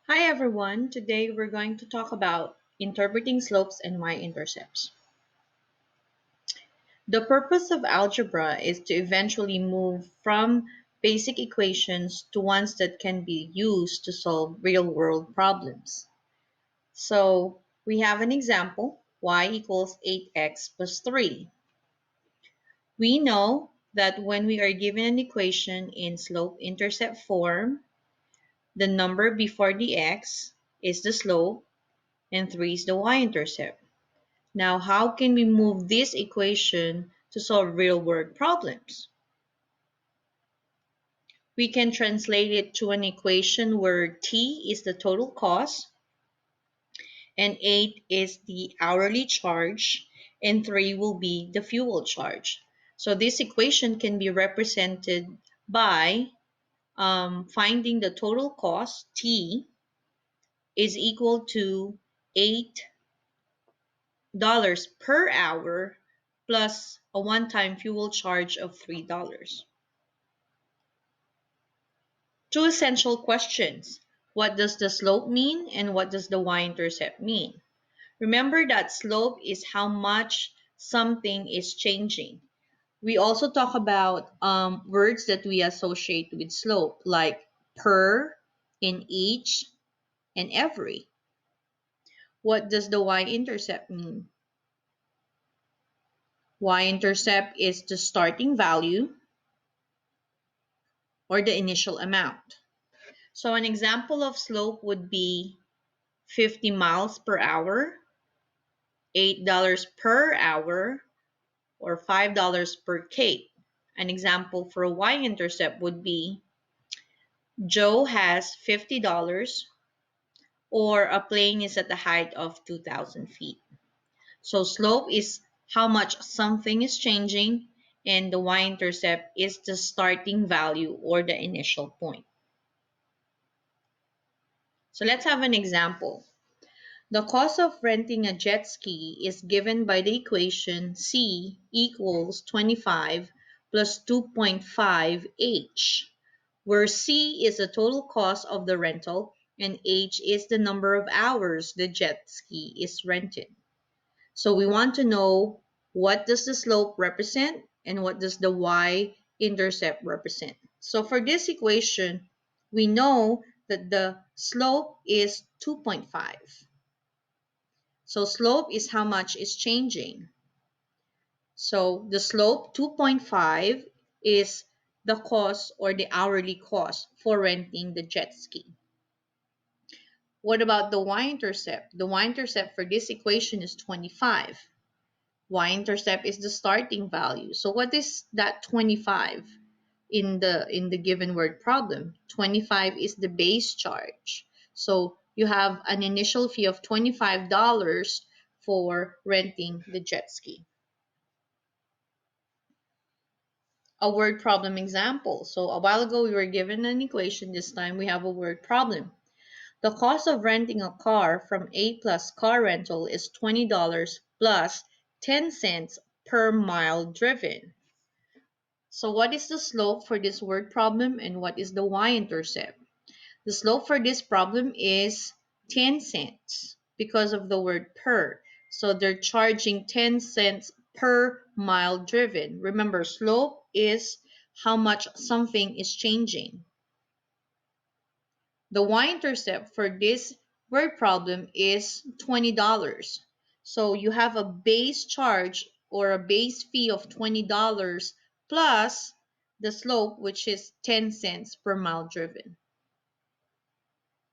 Hi everyone, today we're going to talk about interpreting slopes and y-intercepts. The purpose of algebra is to eventually move from basic equations to ones that can be used to solve real-world problems. So we have an example, y equals 8x plus 3. We know that when we are given an equation in slope-intercept form, the number before the x is the slope and 3 is the y-intercept. Now, how can we move this equation to solve real-world problems? We can translate it to an equation where t is the total cost, and 8 is the hourly charge, and 3 will be the fuel charge. So this equation can be represented by finding the total cost, t, is equal to $8 per hour plus a one-time fuel charge of $3. Two essential questions. What does the slope mean and what does the y-intercept mean? Remember that slope is how much something is changing. We also talk about words that we associate with slope like per, in each, and every. What does the y-intercept mean? Y-intercept is the starting value or the initial amount. So an example of slope would be 50 miles per hour, $8 per hour, or $5 per K. An example for a y-intercept would be Joe has $50 or a plane is at the height of 2,000 feet. So slope is how much something is changing and the y-intercept is the starting value or the initial point. So let's have an example. The cost of renting a jet ski is given by the equation C equals 25 plus 2.5 H, where C is the total cost of the rental and H is the number of hours the jet ski is rented. So we want to know what does the slope represent and what does the y-intercept represent. So for this equation, we know that the slope is 2.5. So slope is how much is changing. So the slope 2.5 is the cost or the hourly cost for renting the jet ski. What about the y-intercept? The y-intercept for this equation is 25. Y-intercept is the starting value. So what is that 25 in the given word problem? 25 is the base charge. So you have an initial fee of $25 for renting the jet ski. A word problem example. So a while ago we were given an equation. This time we have a word problem. The cost of renting a car from A Plus Car Rental is $20 plus 10 cents per mile driven. So what is the slope for this word problem and what is the y-intercept? The slope for this problem is 10 cents because of the word per. So they're charging 10 cents per mile driven. Remember, slope is how much something is changing. The y-intercept for this word problem is $20. So you have a base charge or a base fee of $20 plus the slope, which is 10 cents per mile driven.